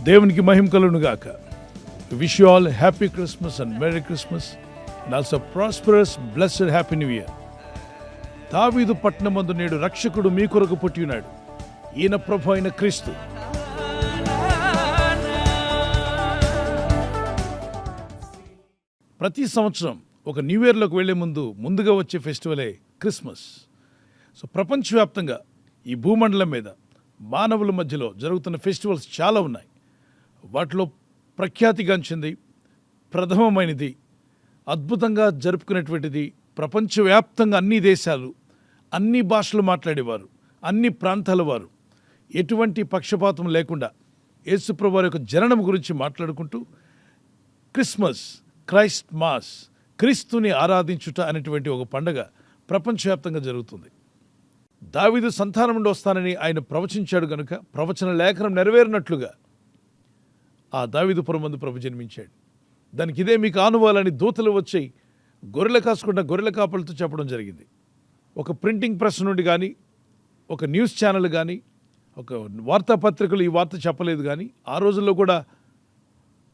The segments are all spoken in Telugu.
దేవునికి మహిమ కలుగును గాక. Wish you all happy Christmas and merry Christmas and also prosperous blessed happy new year. దావీదు పట్టణమందు నేడు రక్షకుడు మీ కొరకు పుట్టి ఉన్నాడు. ఈయన ప్రభు అయిన క్రీస్తు. ప్రతి సంవత్సరం ఒక న్యూ ఇయర్లోకి వెళ్లే ముందుగా వచ్చే ఫెస్టివలే క్రిస్మస్. సో ప్రపంచవ్యాప్తంగా ఈ భూమండలం మీద మానవుల మధ్యలో జరుగుతున్న ఫెస్టివల్స్ చాలా ఉన్నాయి. వాటిలో ప్రఖ్యాతిగాంచింది, ప్రథమమైనది, అద్భుతంగా జరుపుకునేటువంటిది, ప్రపంచవ్యాప్తంగా అన్ని దేశాలు, అన్ని భాషలు మాట్లాడేవారు, అన్ని ప్రాంతాల వారు ఎటువంటి పక్షపాతం లేకుండా యేసుప్రభు వారి యొక్క జననం గురించి మాట్లాడుకుంటూ క్రిస్మస్, క్రైస్ట్ మాస్, క్రీస్తుని ఆరాధించుట అనేటువంటి ఒక పండగ ప్రపంచవ్యాప్తంగా జరుగుతుంది. దావీదు సంతానం నుండి వస్తానని ఆయన ప్రవచించాడు కనుక ప్రవచన లేఖనం నెరవేరినట్లుగా ఆ దావీదు పురమందు ప్రభు జన్మించాడు. దానికి ఇదే మీకు ఆనువాలని దూతలు వచ్చి గొర్రెల కాసుకుంటా గొర్రెల కాపలతో చెప్పడం జరిగింది. ఒక ప్రింటింగ్ ప్రెస్ నుండి కానీ, ఒక న్యూస్ ఛానల్ కానీ, ఒక వార్తాపత్రికలు ఈ వార్త చెప్పలేదు. కానీ ఆ రోజుల్లో కూడా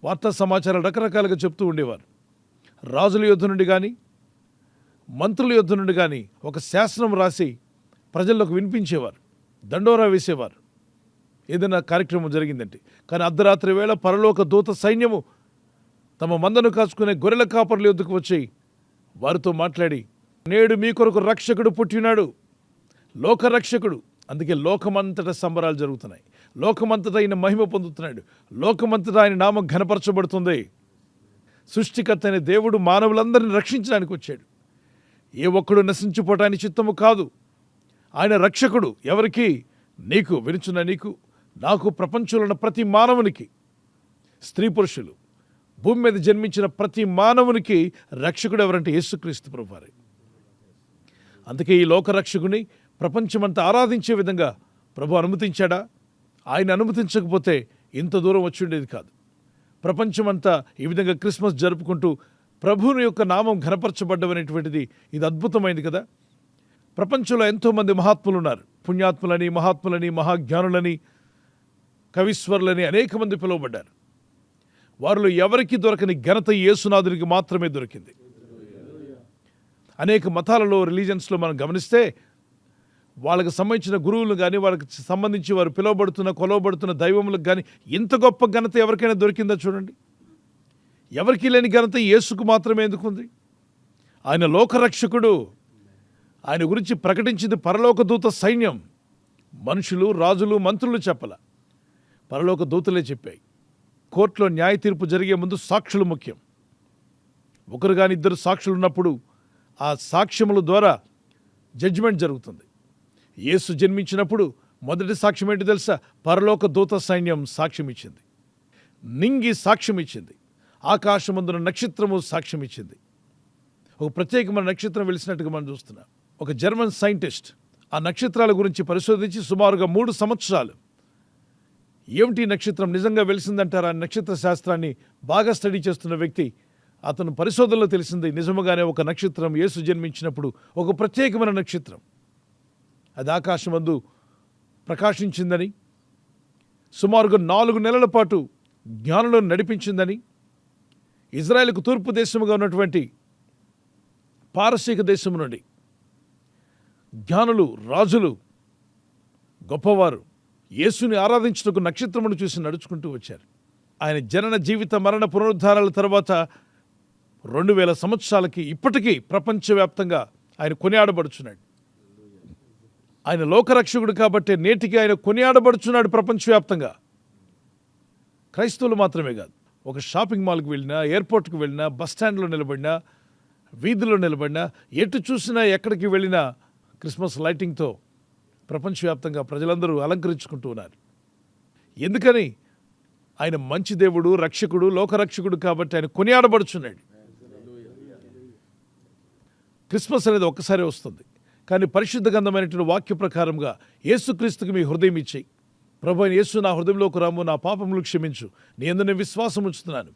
వార్తా సమాచారాలు రకరకాలుగా చెప్తూ ఉండేవారు. రాజుల యుద్ధ నుండి కానీ, మంత్రుల యుద్ధ నుండి కానీ ఒక శాసనం రాసి ప్రజల్లోకి వినిపించేవారు, దండోరా వేసేవారు ఏదైనా కార్యక్రమం జరిగిందంటే. కానీ అర్ధరాత్రి వేళ పరలోక దూత సైన్యము తమ మందను కాచుకునే గొర్రెల కాపర్ల యుద్ధకు వచ్చి వారితో మాట్లాడి, నేడు మీ కొరకు రక్షకుడు పుట్టినాడు, లోకరక్షకుడు. అందుకే లోకమంతటా సంబరాలు జరుగుతున్నాయి. లోకమంతటా ఆయన మహిమ పొందుతున్నాడు. లోకమంతటా ఆయన నామం ఘనపరచబడుతుంది. సృష్టికర్త అయిన దేవుడు మానవులందరినీ రక్షించడానికి వచ్చాడు. ఏ ఒక్కడు నశించిపోవటానికి చిత్తము కాదు. ఆయన రక్షకుడు. ఎవరికి? నీకు, వినుచున్న నీకు, నాకు, ప్రపంచంలో ఉన్న ప్రతి మానవునికి, స్త్రీ పురుషులు, భూమి మీద జన్మించిన ప్రతి మానవునికి రక్షకుడు ఎవరంటే యేసుక్రీస్తు ప్రభువారే. అందుకే ఈ లోకరక్షకుని ప్రపంచమంతా ఆరాధించే విధంగా ప్రభు అనుమతించాడా? ఆయన అనుమతించకపోతే ఇంత దూరం వచ్చి ఉండేది కాదు. ప్రపంచమంతా ఈ విధంగా క్రిస్మస్ జరుపుకుంటూ ప్రభువుని యొక్క నామం ఘనపరచబడ్డం అనేటువంటిది ఇది అద్భుతమైంది కదా. ప్రపంచంలో ఎంతోమంది మహాత్ములు ఉన్నారు. పుణ్యాత్ములని, మహాత్ములని, మహాజ్ఞానులని, కవీశ్వరులని అనేక మంది పిలువబడ్డారు. వారిలో ఎవరికి దొరకని ఘనత యేసునాథునికి మాత్రమే దొరికింది. అనేక మతాలలో, రిలీజన్స్లో మనం గమనిస్తే వాళ్ళకి సంబంధించిన గురువులు కానీ, వాళ్ళకి సంబంధించి వారు కొలవబడుతున్న దైవములకు కానీ ఇంత గొప్ప ఘనత ఎవరికైనా దొరికిందా చూడండి. ఎవరికి లేని ఘనత యేసుకు మాత్రమే ఎందుకుంది? ఆయన లోకరక్షకుడు. ఆయన గురించి ప్రకటించింది పరలోక దూత సైన్యం. మనుషులు, రాజులు, మంత్రులు చెప్పల, పరలోక దూతలే చెప్పాయి. కోర్టులో న్యాయ తీర్పు జరిగే ముందు సాక్షులు ముఖ్యం. ఒకరు కానీ ఇద్దరు సాక్షులు ఉన్నప్పుడు ఆ సాక్ష్యముల ద్వారా జడ్జిమెంట్ జరుగుతుంది. యేసు జన్మించినప్పుడు మొదటి సాక్ష్యం ఏంటి తెలుసా? పరలోక దూత సైన్యం సాక్ష్యం ఇచ్చింది. నింగి సాక్ష్యం ఇచ్చింది. ఆకాశమందున నక్షత్రము సాక్ష్యం ఇచ్చింది. ఒక ప్రత్యేకమైన నక్షత్రం వెలిసినట్టుగా మనం చూస్తున్నాం. ఒక జర్మన్ సైంటిస్ట్ ఆ నక్షత్రాల గురించి పరిశోధించి సుమారుగా 3 సంవత్సరాలు ఏమిటి నక్షత్రం నిజంగా వెలిసిందంటారా నక్షత్ర శాస్త్రాన్ని బాగా స్టడీ చేస్తున్న వ్యక్తి, అతను పరిశోధనలో తెలిసింది నిజముగానే ఒక నక్షత్రం యేసు జన్మించినప్పుడు ఒక ప్రత్యేకమైన నక్షత్రం అది ఆకాశమందు ప్రకాశించిందని, సుమారుగా 4 నెలల పాటు జ్ఞానులను నడిపించిందని, ఇజ్రాయెల్కు తూర్పు దేశముగా ఉన్నటువంటి పారసీక దేశం నుండి జ్ఞానులు, రాజులు, గొప్పవారు యేసుని ఆరాధించుటకు నక్షత్రమును చూసి నడుచుకుంటూ వచ్చారు. ఆయన జనన, జీవిత, మరణ, పునరుద్ధారాల తర్వాత 2000 సంవత్సరాలకి ఇప్పటికీ ప్రపంచవ్యాప్తంగా ఆయన కొనియాడబడుచున్నాడు. ఆయన లోకరక్షకుడు కాబట్టి నేటికి ఆయన కొనియాడబడుచున్నాడు ప్రపంచవ్యాప్తంగా. క్రైస్తవులు మాత్రమే కాదు, ఒక షాపింగ్ మాల్కి వెళ్ళినా, ఎయిర్పోర్ట్కి వెళ్ళినా, బస్టాండ్లో నిలబడినా, వీధిలో నిలబడినా, ఎటు చూసినా, ఎక్కడికి వెళ్ళినా క్రిస్మస్ లైటింగ్తో ప్రపంచవ్యాప్తంగా ప్రజలందరూ అలంకరించుకుంటూ ఉన్నారు. ఎందుకని? ఆయన మంచి దేవుడు, రక్షకుడు, లోకరక్షకుడు కాబట్టి ఆయన కొనియాడబడుచున్నాడు. క్రిస్మస్ అనేది ఒక్కసారి వస్తుంది. కానీ పరిశుద్ధ గ్రంథమైనటువంటి వాక్య ప్రకారంగా యేసుక్రీస్తుకి మీ హృదయం ఇచ్చేయి. ప్రభు అయిన యేసు, నా హృదయంలోకి రాము, నా పాపములు క్షమించు, నీ యందు నేను విశ్వాసం ఉంచుతున్నాను.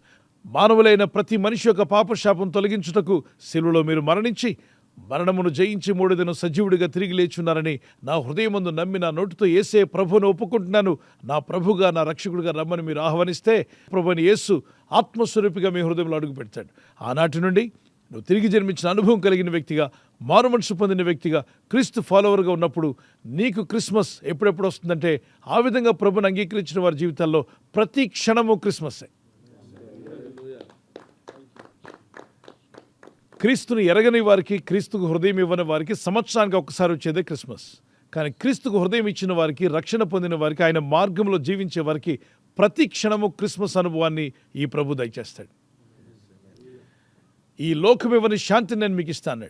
మానవులైన ప్రతి మనిషి యొక్క పాపశాపం తొలగించుటకు శిలువలో మీరు మరణించి మరణమును జయించి 3వ దినం సజీవుడిగా తిరిగి లేచున్నారని నా హృదయమందు నమ్మి నా నోటితో యేసే ప్రభువును ఒప్పుకుంటున్నాను, నా ప్రభుగా నా రక్షకుడిగా రమ్మని మీరు ఆహ్వానిస్తే ప్రభువుని యేసు ఆత్మస్వరూపిగా మీ హృదయంలో అడుగు పెడతాడు. ఆనాటి నుండి నువ్వు తిరిగి జన్మించిన అనుభవం కలిగిన వ్యక్తిగా, మారు మనసు పొందిన వ్యక్తిగా, క్రీస్తు ఫాలోవర్గా ఉన్నప్పుడు నీకు క్రిస్మస్ ఎప్పుడెప్పుడు వస్తుందంటే ఆ విధంగా ప్రభుని అంగీకరించిన వారి జీవితాల్లో ప్రతి క్షణము క్రిస్మస్సే. క్రీస్తుని ఎరగని వారికి, క్రీస్తుకు హృదయం ఇవ్వని వారికి సంవత్సరానికి ఒక్కసారి వచ్చేదే క్రిస్మస్. కానీ క్రీస్తుకు హృదయం ఇచ్చిన వారికి, రక్షణ పొందిన వారికి, ఆయన మార్గంలో జీవించే వారికి ప్రతి క్షణము క్రిస్మస్ అనుభవాన్ని ఈ ప్రభు దయచేస్తాడు. ఈ లోకం ఇవ్వని శాంతిని నేను మీకు ఇస్తాను.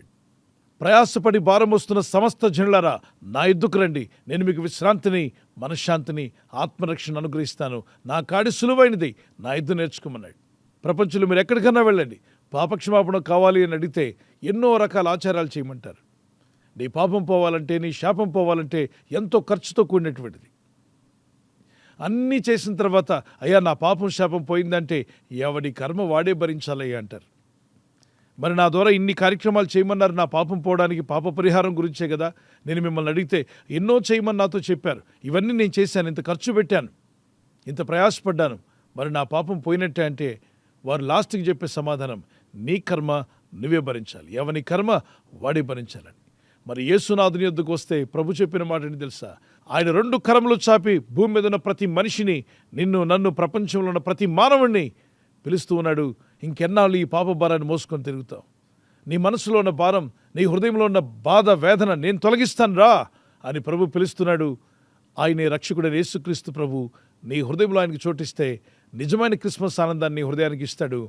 ప్రయాసపడి భారం వస్తున్న సమస్త జనులారా నా ఎద్దుకు రండి, నేను మీకు విశ్రాంతిని, మనశ్శాంతిని, ఆత్మరక్షణ అనుగ్రహిస్తాను. నా కాడి సులువైనది, నా ఎద్దు నేర్చుకోమన్నాడు. ప్రపంచంలో మీరు ఎక్కడికన్నా వెళ్ళండి, పాపక్షమాపణ కావాలి అని అడిగితే ఎన్నో రకాల ఆచారాలు చేయమంటారు. నీ పాపం పోవాలంటే, నీ శాపం పోవాలంటే ఎంతో ఖర్చుతో కూడినటువంటిది. అన్నీ చేసిన తర్వాత అయ్యా నా పాపం శాపం పోయిందంటే ఎవడి కర్మ వాడే భరించాలయ్యా అంటారు. మరి నా ద్వారా ఇన్ని కార్యక్రమాలు చేయమన్నారు నా పాపం పోవడానికి, పాప పరిహారం గురించే కదా. నేను మిమ్మల్ని అడిగితే ఎన్నో చేయమని నాతో చెప్పారు, ఇవన్నీ నేను చేశాను, ఇంత ఖర్చు పెట్టాను, ఇంత ప్రయాసపడ్డాను, మరి నా పాపం పోయినట్టే అంటే వారు లాస్ట్కి చెప్పే సమాధానం నీ కర్మ నువ్వే భరించాలి, ఎవని కర్మ వాడే భరించాలని. మరి యేసునాథుని యొద్దకు వస్తే ప్రభు చెప్పిన మాట ఏంటి తెలుసా? ఆయన 2 కరములు చాపి భూమి మీద ఉన్న ప్రతి మనిషిని, నిన్ను, నన్ను, ప్రపంచంలో ఉన్న ప్రతి మానవుణ్ణి పిలుస్తూ ఉన్నాడు. ఇంకెన్నాళ్ళు ఈ పాప భారాన్ని మోసుకొని తిరుగుతావు? నీ మనసులో ఉన్న భారం, నీ హృదయంలో ఉన్న బాధ, వేదన నేను తొలగిస్తాను రా అని ప్రభు పిలుస్తున్నాడు. ఆయనే రక్షకుడైన యేసుక్రీస్తు ప్రభు నీ హృదయంలో ఆయనకి చోటిస్తే నిజమైన క్రిస్మస్ ఆనందాన్ని హృదయానికి ఇస్తాడు.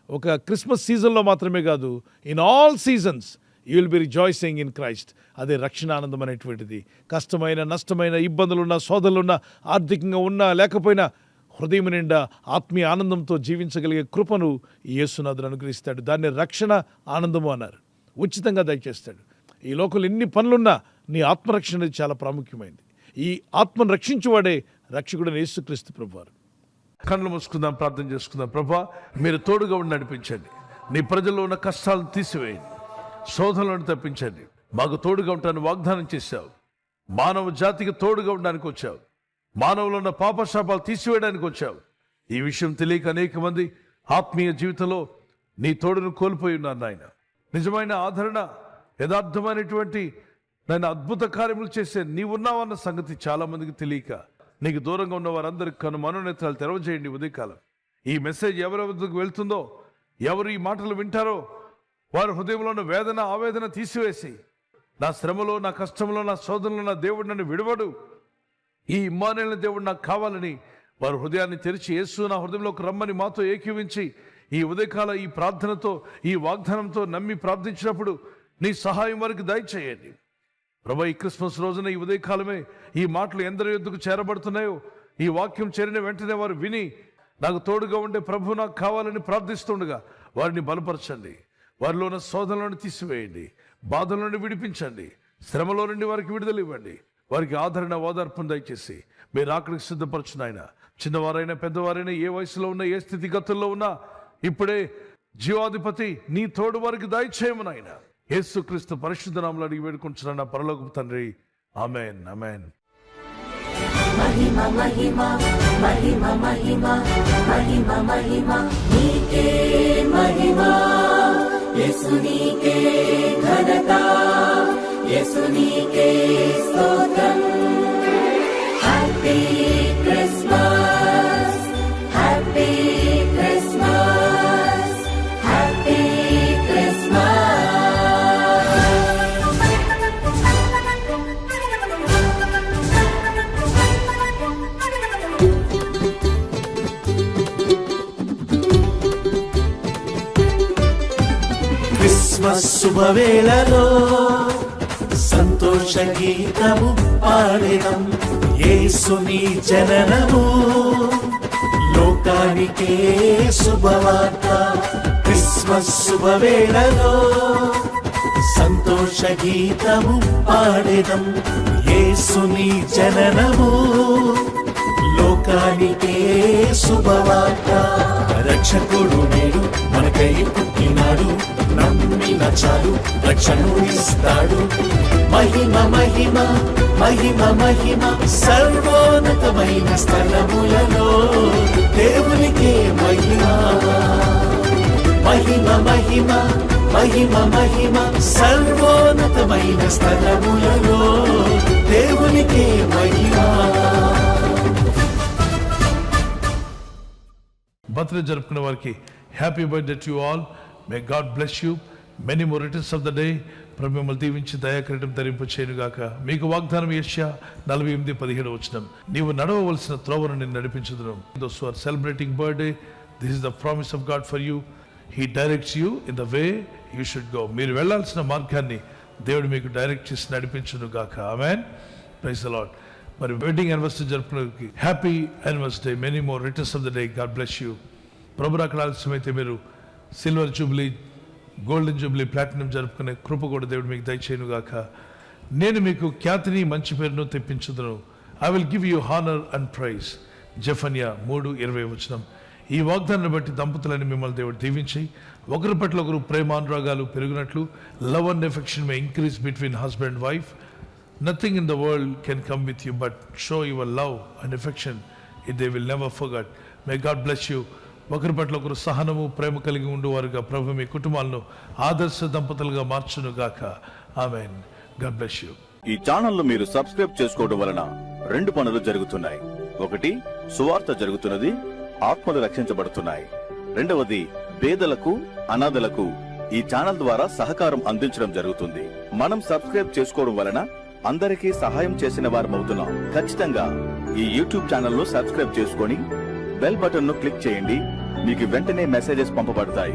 ఒక క్రిస్మస్ సీజన్లో మాత్రమే కాదు, in all seasons you will be rejoicing in Christ. అదే రక్షణ ఆనందం అనేటువంటిది. కష్టమైన, నష్టమైన, ఇబ్బందులున్నా, సోదరులున్నా, ఆర్థికంగా ఉన్నా లేకపోయినా హృదయం నిండా ఆత్మీయ ఆనందంతో జీవించగలిగే కృపను ఈ యేసునాథుడు అనుగ్రహిస్తాడు. దాన్ని రక్షణ ఆనందము అన్నారు. ఉచితంగా దయచేస్తాడు. ఈ లోకంలో ఎన్ని పనులున్నా నీ ఆత్మరక్షణ అనేది చాలా ప్రాముఖ్యమైనది. ఈ ఆత్మను రక్షించువాడే రక్షకుడైన యేసుక్రీస్తు ప్రభువారు. కళ్ళు మూసుకుందాం, ప్రార్థన చేసుకుందాం. ప్రభువా, మీరు తోడుగా ఉండి నడిపించండి. నీ ప్రజల్లో ఉన్న కష్టాలను తీసివేయండి, శోధనలను తప్పించండి. మాకు తోడుగా ఉంటాను వాగ్దానం చేశావు. మానవ జాతికి తోడుగా ఉండడానికి వచ్చావు. మానవులు ఉన్న పాపశాపాలు తీసివేయడానికి వచ్చావు. ఈ విషయం తెలియక అనేక మంది ఆత్మీయ జీవితంలో నీ తోడును కోల్పోయి ఉన్నారు నాయన. నిజమైన ఆదరణ, యథార్థమైనటువంటి నన్ను అద్భుత కార్యములు చేసే నీవున్నావన్న సంగతి చాలా మందికి తెలియక నీకు దూరంగా ఉన్న వారందరికీ కను మనోనేత్రాలు తెరవజేయండి. ఉదయకాలం ఈ మెసేజ్ ఎవరెవరికి వెళ్తుందో, ఎవరు ఈ మాటలు వింటారో వారి హృదయంలో ఉన్న వేదన, ఆవేదన తీసివేసి నా శ్రమలో, నా కష్టంలో, నా శోధనలో నా దేవుడు నన్ను విడవడు, ఈ ఇమ్మానుయేలు దేవుడు నాకు కావాలని వారి హృదయాన్ని తెరిచి యేసు నా హృదయంలోకి రమ్మని మాతో ఏకీవించి ఈ ఉదయకాల ఈ ప్రార్థనతో, ఈ వాగ్దానంతో నమ్మి ప్రార్థించినప్పుడు నీ సహాయం వారికి దయచేయండి. ప్రభు, ఈ క్రిస్మస్ రోజున ఈ ఉదయకాలమే ఈ మాటలు ఎందరి యొద్దకు చేరబడుతున్నాయో, ఈ వాక్యం చేరిన వెంటనే వారు విని నాకు తోడుగా ఉండే ప్రభు నాకు కావాలని ప్రార్థిస్తుండగా వారిని బలపరచండి. వారిలో ఉన్న శోధనలను తీసివేయండి, బాధల నుండి విడిపించండి, శ్రమలో నుండి వారికి విడుదల ఇవ్వండి. వారికి ఆదరణ, ఓదార్పును దయచేసి మీరు అక్కడికి సిద్ధపరచును ఆయన. చిన్నవారైనా పెద్దవారైనా, ఏ వయసులో ఉన్నా, ఏ స్థితిగతుల్లో ఉన్నా, ఇప్పుడే జీవాధిపతి నీ తోడు వారికి దయచేయమని ఆయన యేసుక్రీస్తు పరిశుద్ధ నామములో అడిగి వేడుకుంటున్నాను పరలోకపు తండ్రి. ఆమేన్, ఆమేన్. మహిమ మహిమ మహిమ మహిమ మహిమ మహిమ నీకే మహిమ, యేసు నీకే ఘనత, యేసు నీకే స్తోత్రం. Happy Christmas, happy Christmas, happy Christmas. Christmas శుభవేళలో సంతోష గీతము పాడెదం. యేసుని జననము లోకానికే శుభవార్త. క్రిస్మస్ శుభవేళలో సంతోష గీతము పాడెదం. యేసుని జననము లోకానికే శుభవార్త. రక్షకుడు నేడు మనకై పుట్టినాడు, నమ్మిన చాలు రక్షణను ఇస్తాడు. మహిమ మహిమ మహిమ మహిమ సర్వోన్నతమైన స్థలములలో దేవునికే మహిమ. మహిమ మహిమ మహిమ మహిమ సర్వోన్నతమైన స్థలములలో దేవునికే మహిమ. బర్త్డే జరుపుకున్న వారికి happy birthday to all. May God bless you. Many more returns of the day. ప్రభు మిమ్మల్ని దీవించి దయాకిరీటం ధరింప చేయనుగాక. మీకు వాగ్దానం యెషయా 48:17 నీవు నడవవలసిన త్రోవను నేను నడిపించుదును. Those who are celebrating birthday, this is the promise of God for you. He directs you in the way you should go. మీరు వెళ్లాల్సిన మార్గాన్ని దేవుడు మీకు డైరెక్ట్ చేసి నడిపించునుగాక. ఆమేన్. Praise the Lord. మరి వెడ్డింగ్ యానివర్సరీ జరుపుకున్నకి happy anniversary. Many more returns of the day. God bless you. ప్రభు అక్కడ ఆలస్యమైతే మీరు silver jubilee, golden jubilee, platinum జరుపుకునే కృప కూడా దేవుడు మీకు దయచేయునుగాక. నేను మీకు ఖ్యాతిని మంచి పేరును తెప్పించుదును. I will give you honour and praise. జెఫన్యా 3:20. ఈ వాగ్దానాన్ని బట్టి దంపతులని మిమ్మల్ని దేవుడు దీవించి ఒకరి పట్ల ఒకరు ప్రేమానురాగాలు పెరిగినట్లు love and affection may increase between husband and wife. Nothing in the world can come with you but show your love and affection. They will never forget. May God bless you. ఒకరి పట్ల ఒకరు సహనము ప్రేమ కలిగి ఉండేవారుగా ప్రభు మీ కుటుంబాలను ఆదర్శ దంపతులుగా మార్చును గాక. ఆమేన్. God bless you. ఈ ఛానల్ మీరు సబ్స్క్రైబ్ చేసుకోవడం వలన 2 పనులు జరుగుతున్నాయి. ఒకటి, సువార్త జరుగుతున్నది, ఆత్మలు రక్షించబడుతున్నాయి. రెండవది, పేదలకు అనాథలకు ఈ ఛానల్ ద్వారా సహకారం అందించడం జరుగుతుంది. మనం సబ్స్క్రైబ్ చేసుకోవడం వలన అందరికీ సహాయం చేసిన వారమవుతున్నాం. ఖచ్చితంగా ఈ యూట్యూబ్ ఛానల్ ను సబ్స్క్రైబ్ చేసుకొని బెల్ బటన్ ను క్లిక్ చేయండి. మీకు వెంటనే మెసేజెస్ పంపబడతాయి.